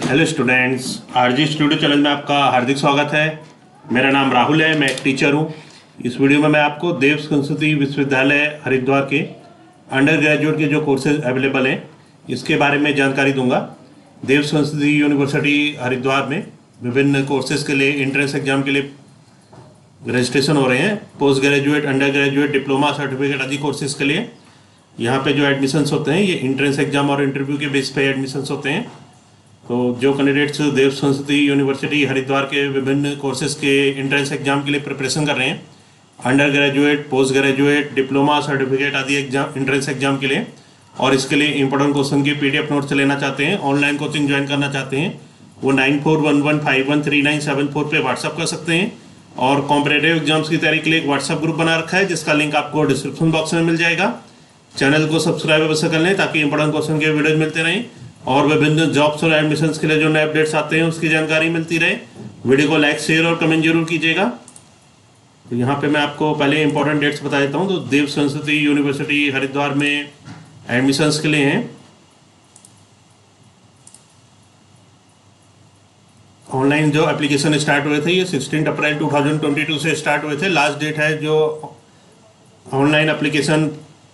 Hello students, RG studio channel में आपका हार्दिक स्वागत है। मेरा नाम राहुल है, मैं एक टीचर हूँ। इस वीडियो में मैं आपको देव संस्कृति विश्वविद्यालय हरिद्वार के अंडर ग्रेजुएट के जो कोर्सेज अवेलेबल हैं इसके बारे में जानकारी दूंगा। देव संस्कृति यूनिवर्सिटी हरिद्वार में विभिन्न कोर्सेज के लिए एंट्रेंस एग्जाम के लिए रजिस्ट्रेशन हो रहे हैं। Post graduate, under graduate, diploma, certificate आदि कोर्सेज के लिए यहाँ पे जो एडमिशन्स होते हैं ये एंट्रेंस एग्जाम और इंटरव्यू के बेस पे एडमिशन्स होते हैं। तो जो कैंडिडेट्स देव संस्कृति यूनिवर्सिटी हरिद्वार के विभिन्न कोर्सेज के एंट्रेंस एग्जाम के लिए प्रिपरेशन कर रहे हैं, under graduate, post graduate, diploma, certificate आदि एग्जाम एंट्रेंस एग्जाम के लिए, और इसके लिए इंपॉर्टेंट क्वेश्चन के PDF नोट्स लेना चाहते हैं, ऑनलाइन कोचिंग ज्वाइन करना चाहते हैं, वो 9411513974 पे व्हाट्सअप कर सकते हैं। और कॉम्पिटेटिव एग्जाम्स की तैयारी के लिए एक व्हाट्सअप ग्रुप बना रखा है जिसका लिंक आपको डिस्क्रिप्शन बॉक्स में मिल जाएगा। चैनल को सब्सक्राइब अवश्य कर लें ताकि इंपॉर्टेंट क्वेश्चन के वीडियोज मिलते रहें और विभिन्न जॉब्स और एडमिशन्स के लिए जो नए अपडेट्स आते हैं उसकी जानकारी मिलती रहे। वीडियो को लाइक, शेयर और कमेंट जरूर कीजिएगा। तो यहाँ पे मैं आपको पहले इंपॉर्टेंट डेट्स बता देता हूँ। तो देव संस्कृति यूनिवर्सिटी हरिद्वार में एडमिशन्स के लिए हैं, ऑनलाइन जो एप्लीकेशन स्टार्ट हुए थे ये 16 अप्रैल 2022 से स्टार्ट हुए थे। लास्ट डेट है जो ऑनलाइन एप्लीकेशन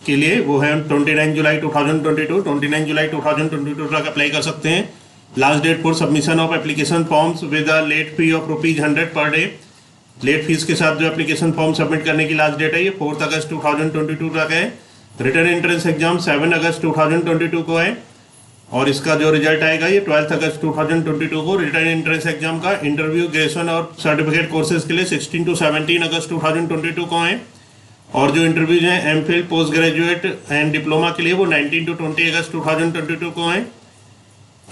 के लिए वो है 29 जुलाई 2022। 29 जुलाई 2022 तक अप्लाई कर सकते हैं। Last date for submission of application forms with a late fee of ₹100 per day. Late fees के साथ जो एप्लीकेशन फॉर्म सबमिट करने की लास्ट डेट है ये 4 अगस्त 2022 तक है। रिटर्न एंट्रेंस एग्जाम 7 अगस्त 2022 को है और इसका जो रिजल्ट आएगा ये 12 अगस्त 2022 को। रिटर्न एंट्रेंस एग्जाम का इंटरव्यू, ग्रेजुएशन और सर्टिफिकेट कोर्सेज के लिए 16 to 17 अगस्त 2022 को है और जो इंटरव्यूज हैं MPhil, post graduate and diploma के लिए वो 19 to 20 अगस्त 2022 को है।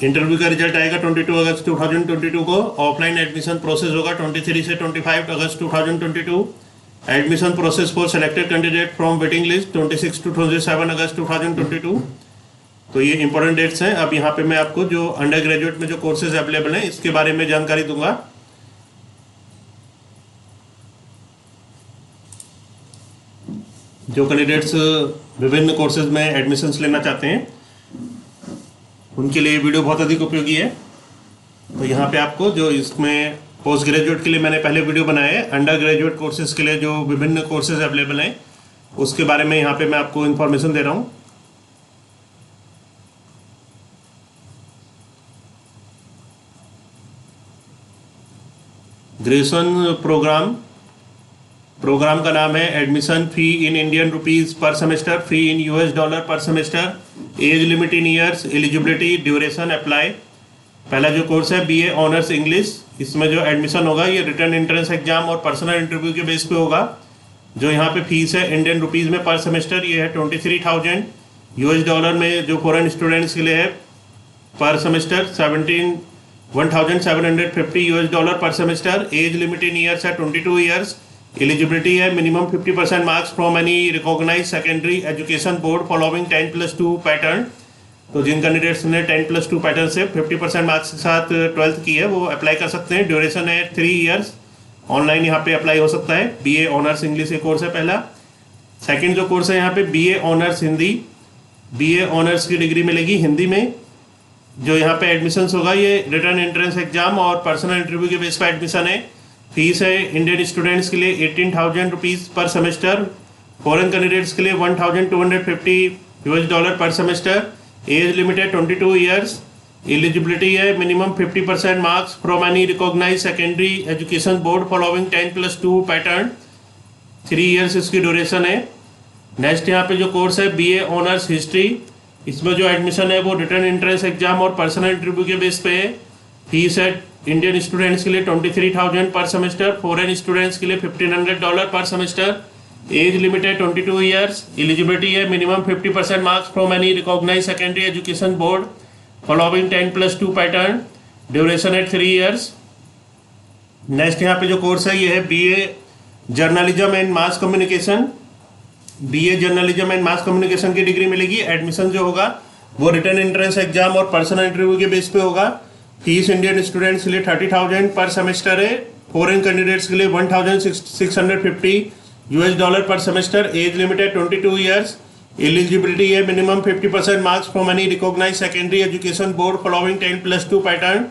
इंटरव्यू का रिजल्ट आएगा 22 अगस्त 2022 को। ऑफलाइन एडमिशन प्रोसेस होगा 23 से 25 अगस्त 2022। Admission process for selected candidate from waiting list 26 to 27 अगस्त 2022। तो ये इंपॉर्टेंट डेट्स हैं। अब यहाँ पे मैं आपको जो अंडर ग्रेजुएट में जो कोर्सेज अवेलेबल हैं इसके बारे में जानकारी दूंगा। जो कैंडिडेट्स विभिन्न कोर्सेज में एडमिशन्स लेना चाहते हैं उनके लिए वीडियो बहुत अधिक उपयोगी है। तो यहाँ पे आपको जो इसमें पोस्ट ग्रेजुएट के लिए मैंने पहले वीडियो बनाया है, अंडर ग्रेजुएट कोर्सेज के लिए जो विभिन्न कोर्सेज अवेलेबल हैं उसके बारे में यहाँ पे मैं आपको इन्फॉर्मेशन दे रहा हूँ। ग्रेजुएशन प्रोग्राम का नाम है admission fee in Indian rupees per semester, fee in $, per semester, age limit in years, eligibility, duration, apply. पहला जो कोर्स है BA ऑनर्स इंग्लिश, इसमें जो एडमिशन होगा ये रिटर्न एंट्रेंस एग्जाम और पर्सनल इंटरव्यू के बेस पे होगा। जो यहाँ पे फीस है इंडियन रुपीज में पर सेमेस्टर ये है 23,000, $, में जो फॉरेन स्टूडेंट्स के लिए है पर semester 1,750 per semester. Age limit in years है 22 ईयर्स। एलिजिबिलिटी है minimum 50% marks from any recognise secondary education board following 10+2 pattern. तो जिन कैंडिडेट्स ने 10+2 पैटर्न से 50% मार्क्स के साथ 12th की है वो अप्लाई कर सकते हैं। ड्यूरेशन है 3 ईयर्स। ऑनलाइन यहाँ पे अप्लाई हो सकता है। BA ऑनर्स इंग्लिश ये कोर्स है पहला। सेकेंड जो कोर्स है यहाँ पे BA honours Hindi, BA honours की डिग्री मिलेगी हिंदी में। जो यहाँ पे एडमिशन्स होगा ये रिटर्न एंट्रेंस एग्जाम और पर्सनल इंटरव्यू के बेस पर एडमिशन है। फीस है इंडियन स्टूडेंट्स के लिए 18,000 रुपीज़ पर सेमेस्टर, फॉरेन कैंडिडेट्स के लिए $1,250 पर सेमेस्टर। एज लिमिट है 22 ईयर्स। एलिजिबिलिटी है minimum 50% marks from any recognise secondary education board following 10+2 pattern. 3 years इसकी ड्यूरेशन है। नेक्स्ट यहाँ पे जो कोर्स है BA ऑनर्स हिस्ट्री, इसमें जो एडमिशन है वो रिटर्न एंट्रेंस एग्जाम और पर्सनल इंटरव्यू के बेस पे है। फीस है इंडियन स्टूडेंट्स के लिए 23,000 पर सेमेस्टर, फॉरेन स्टूडेंट्स के लिए $1,500 पर सेमेस्टर। एज लिमिट है 22 ईयर्स। एलिजिबिलिटी है minimum 50% marks from any recognise secondary education board following 10+2 pattern. Duration है 3 ईयर्स। नेक्स्ट यहाँ पे जो कोर्स है ये है BA journalism and mass communication. BA journalism and mass communication की डिग्री मिलेगी। एडमिशन जो होगा वो रिटर्न एंट्रेंस एग्जाम और पर्सनल इंटरव्यू के बेस पे होगा। फीस इंडियन स्टूडेंट्स के लिए 30,000 पर सेमेस्टर है। फॉरेन कैंडिडेट्स के लिए $1,650 पर सेमेस्टर। एज लिमिट है 22 ईयर्स। एलिजिबिलिटी है minimum 50% marks from any recognise secondary education board following 10+2 pattern,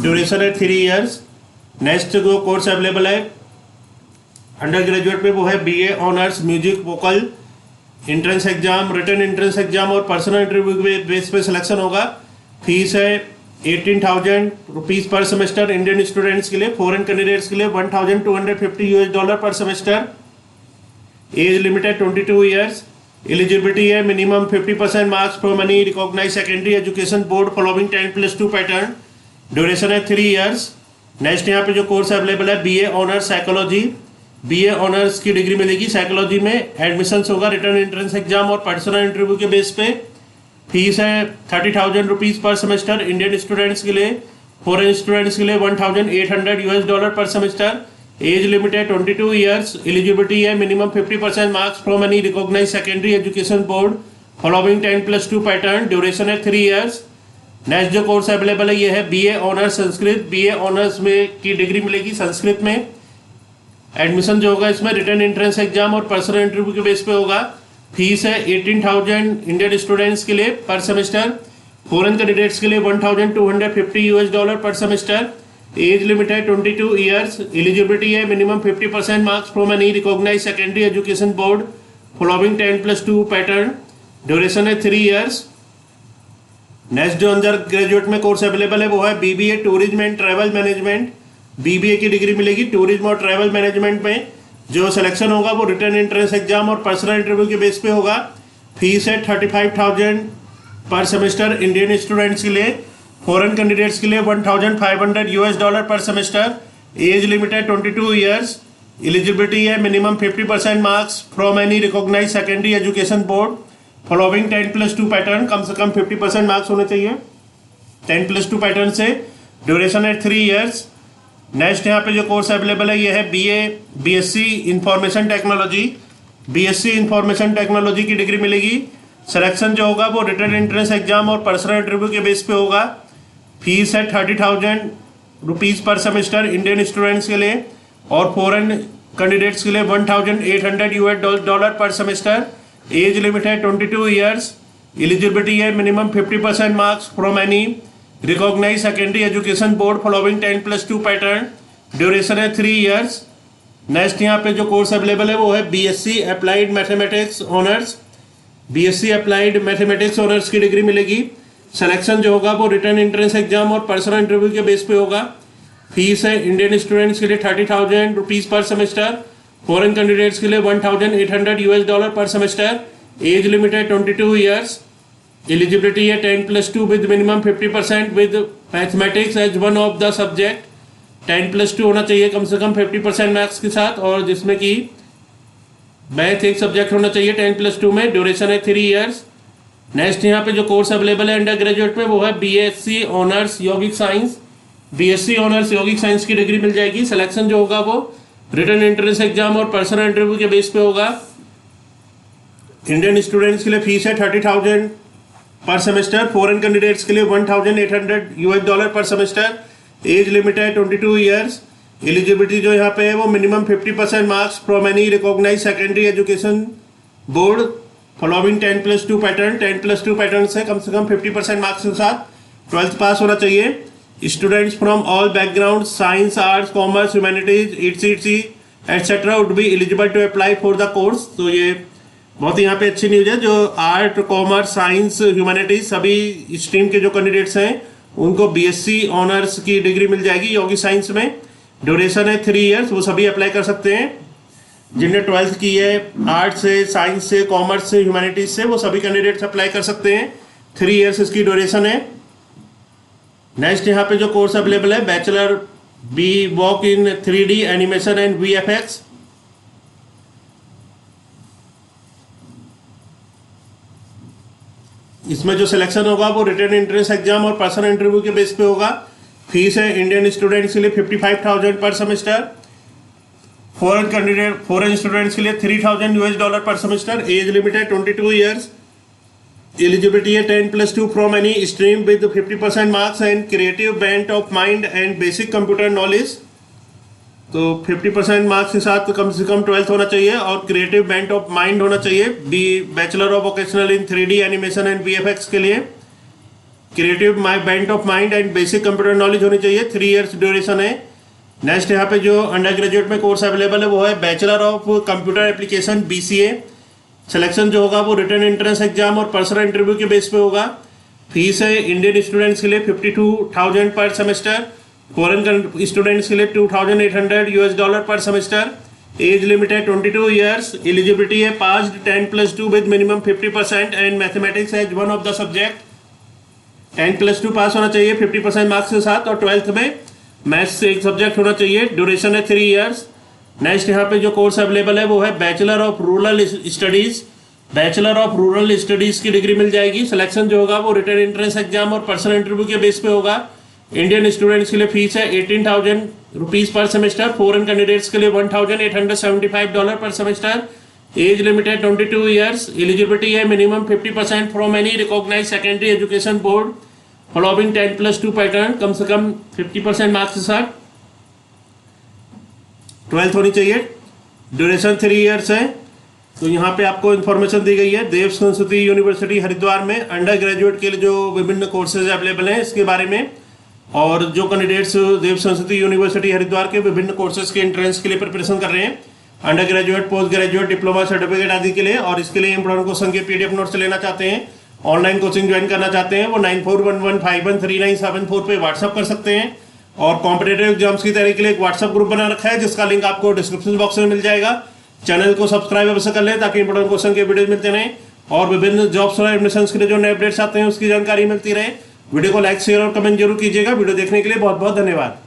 duration है 3 इयर्स। नेक्स्ट जो कोर्स अवेलेबल है अंडर ग्रेजुएट पे वो है BA honours music vocal, entrance exam, written entrance exam और personal interview base पे selection होगा। फीस है 18,000 रुपीज़ पर सेमेस्टर इंडियन स्टूडेंट्स के लिए, फॉरेन कैंडिडेट्स के लिए $1,250 पर सेमेस्टर। एज लिमिट है 22 ईयर्स। एलिजिबिलिटी है minimum 50% marks from any recognise secondary education board following 10+2 pattern, duration है 3 इयर्स। नेक्स्ट यहाँ पे जो कोर्स अवेलेबल है BA honours psychology, BA honours की डिग्री मिलेगी साइकोलॉजी में। एडमिशन होगा रिटर्न एंट्रेंस एग्जाम और पर्सनल इंटरव्यू के बेस पे। फीस है 30,000 रुपीज़ पर सेमेस्टर इंडियन स्टूडेंट्स के लिए, फॉरेन स्टूडेंट्स के लिए $1,800 पर सेमेस्टर। एज लिमिट है 22 ईयर्स। एलिजिबिलिटी है minimum 50% marks from any recognise secondary education board following 10+2 pattern, duration है 3 ईयर्स। नेक्स्ट जो कोर्स अवेलेबल है ये है BA honours Sanskrit. BA honours में की डिग्री मिलेगी संस्कृत में। एडमिशन जो होगा इसमें रिटर्न एंट्रेंस एग्जाम और पर्सनल इंटरव्यू के बेस पे होगा। फीस है 18,000 इंडियन स्टूडेंट्स के लिए पर सेमेस्टर, फॉरेन कैंडिडेट्स के लिए $1,250 पर सेमेस्टर। एज लिमिट है 22 ईयर्स। एलिजिबिलिटी है minimum 50% marks from any recognise secondary education board following 10+2 pattern, duration है 3 ईयर्स। नेक्स्ट जो अंडर ग्रेजुएट में कोर्स अवेलेबल है वो है BBA tourism and travel management. BBA की डिग्री मिलेगी टूरिज्म और ट्रैवल मैनेजमेंट में। जो सिलेक्शन होगा वो रिटर्न एंट्रेंस एग्जाम और पर्सनल इंटरव्यू के बेस पे होगा। फीस है 35,000 पर सेमेस्टर इंडियन स्टूडेंट्स के लिए, फॉरेन कैंडिडेट्स के लिए $1,500 पर सेमेस्टर। एज लिमिट है 22 ईयर्स। एलिजिबिलिटी है minimum 50% marks from any recognise secondary education board following 10+2 pattern, कम से कम 50% मार्क्स होने चाहिए 10+2 पैटर्न से। ड्यूरेशन है 3 ईयर्स। नेक्स्ट यहाँ पे जो कोर्स अवेलेबल है ये है BSc information technology. BSc information technology की डिग्री मिलेगी। सिलेक्शन जो होगा वो रिटन एंट्रेंस एग्जाम और पर्सनल इंटरव्यू के बेस पे होगा। फीस है 30,000 रुपीज़ पर सेमेस्टर इंडियन स्टूडेंट्स के लिए और फॉरेन कैंडिडेट्स के लिए $1,800 पर सेमेस्टर। एज लिमिट है 22 ईयर्स। एलिजिबिलिटी है minimum 50% marks from any recognise secondary education board following 10+2 pattern, duration है 3 ईयर्स। नेक्स्ट यहाँ पे जो कोर्स अवेलेबल है वो है BSc applied mathematics honours. BSc applied mathematics honours की डिग्री मिलेगी। सिलेक्शन जो होगा वो रिटर्न एंट्रेंस एग्जाम और पर्सनल इंटरव्यू के बेस पे होगा। फीस है इंडियन स्टूडेंट्स के लिए 30,000 रुपीज़ पर सेमेस्टर, फॉरेन कैंडिडेट्स के लिए $1,800 पर सेमेस्टर। एज लिमिट है 22 ईयर्स। एलिजिबिलिटी है 10+2 with minimum 50% with mathematics as one of the subject. 10+2 होना चाहिए कम से कम 50% मैथ्स के साथ, और जिसमें कि मैथ एक सब्जेक्ट होना चाहिए 10+2 में। ड्यूरेशन है 3 ईयर्स। नेक्स्ट यहाँ पे जो कोर्स अवेलेबल है अंडर ग्रेजुएट में वो है BSc ऑनर्स यौगिक साइंस। BSc ऑनर्स यौगिक साइंस की डिग्री मिल जाएगी। सिलेक्शन जो होगा वो रिटन एंट्रेंस एग्जाम और पर्सनल इंटरव्यू के बेस पे होगा। इंडियन स्टूडेंट्स के लिए फीस है 30,000 पर सेमेस्टर, फॉरेन कैंडिडेट्स के लिए $1,800 पर सेमेस्टर। एज लिमिट है 22 ईयर्स। एलिजिबिलिटी जो यहाँ पे है वो minimum 50% marks from any recognise secondary education board following 10+2 pattern. 10+2 pattern से कम 50% मार्क्स के साथ 12th पास होना चाहिए। Students from all background science, arts, commerce, humanities etc etc would be eligible to apply for the course. तो ये बहुत ही यहाँ पे अच्छी न्यूज़ है। जो आर्ट, कॉमर्स, साइंस, ह्यूमैनिटीज सभी स्ट्रीम के जो कैंडिडेट्स हैं उनको BSc ऑनर्स की डिग्री मिल जाएगी यौगिक साइंस में। ड्यूरेशन है 3 ईयर्स। वो सभी अप्लाई कर सकते हैं जिनने 12th की है आर्ट से, साइंस से, कॉमर्स से, ह्यूमैनिटीज से, वो सभी कैंडिडेट्स अप्लाई कर सकते हैं। 3 ईयर्स इसकी ड्यूरेशन है। नेक्स्ट यहाँ पे जो कोर्स अवेलेबल है bachelor walk in 3D animation and VFX। इसमें जो सिलेक्शन होगा वो रिटन एंट्रेंस एग्जाम और पर्सनल इंटरव्यू के बेस पे होगा। फीस है इंडियन स्टूडेंट्स के लिए 55,000 पर सेमेस्टर, फॉरेन स्टूडेंट्स के लिए $3,000 पर सेमेस्टर। एज लिमिट है 22 ईयर्स। एलिजिबिलिटी है 10+2 from any stream with 50% marks and creative bent of mind and basic computer knowledge. तो 50% मार्क्स के साथ कम से कम 12th होना चाहिए और क्रिएटिव बेंट ऑफ माइंड होना चाहिए। B bachelor of vocational in 3D animation and VFX के लिए creative bent of mind and basic computer knowledge होनी चाहिए। 3 इयर्स ड्यूरेशन है। नेक्स्ट यहाँ पे जो अंडर ग्रेजुएट में कोर्स अवेलेबल है वो है bachelor of computer application BCA। Selection जो होगा वो रिटन एंट्रेंस एग्जाम और पर्सनल इंटरव्यू के बेस पे होगा। फीस है इंडियन स्टूडेंट्स के लिए 52,000 पर सेमेस्टर, फॉरेन स्टूडेंट्स के लिए $2,800 पर सेमेस्टर। एज लिमिट है 22 ईयर्स। एलिजिबिलिटी है pass 10+2 with minimum 50% and mathematics as one of the subject. 10+2 pass होना चाहिए 50% मार्क्स के साथ और 12th में मैथ्स से एक सब्जेक्ट होना चाहिए। ड्यूरेशन है 3 इयर्स। नेक्स्ट यहाँ पे जो कोर्स अवेलेबल है वो है bachelor of rural studies. Bachelor of rural studies की डिग्री मिल जाएगी। सिलेक्शन जो होगा वो रिटन एंट्रेंस एग्जाम और पर्सनल इंटरव्यू के बेस पे होगा। इंडियन स्टूडेंट्स के लिए फीस है 18,000 रुपीज़ पर सेमेस्टर। फॉरेन कैंडिडेट्स के लिए $1,875 पर सेमेस्टर। एज लिमिट है 22 ईयर्स। एलिजिबिलिटी है minimum 50% from any recognise secondary education board following 10+2 pattern. कम से कम 50% मार्क्स के साथ 12th होनी चाहिए। ड्यूरेशन 3 इयर्स है। तो यहाँ पे आपको इन्फॉर्मेशन दी गई है देव संस्कृति यूनिवर्सिटी हरिद्वार में अंडर ग्रेजुएट के लिए जो विभिन्न कोर्सेज अवेलेबल हैं इसके बारे में, और जो कैंडिडेट्स देव संस्कृति यूनिवर्सिटी हरिद्वार के विभिन्न कोर्सेज के एंट्रेंस के लिए प्रिपरेशन कर रहे हैं under graduate, post graduate, diploma, certificate आदि के लिए, और इसके लिए इम्पोर्टेंट क्वेश्चन के PDF नोट्स लेना चाहते हैं, ऑनलाइन कोचिंग ज्वाइन करना चाहते हैं, वो 9411513974 पे व्हाट्सअप कर सकते हैं। और कॉम्पिटेटिव एग्जाम्स की तैयारी के लिए एक व्हाट्सअप ग्रुप बना रखा है जिसका लिंक आपको डिस्क्रिप्शन बॉक्स में मिल जाएगा। चैनल को सब्सक्राइब अवश्य कर लें ताकि इंपोर्टेंट क्वेश्चन के वीडियो मिलते रहें और विभिन्न जॉब्स और एडमिशन के लिए जो नए अपडेट्स आते हैं उसकी जानकारी मिलती रहे। वीडियो को लाइक, शेयर और कमेंट जरूर कीजिएगा। वीडियो देखने के लिए बहुत बहुत धन्यवाद।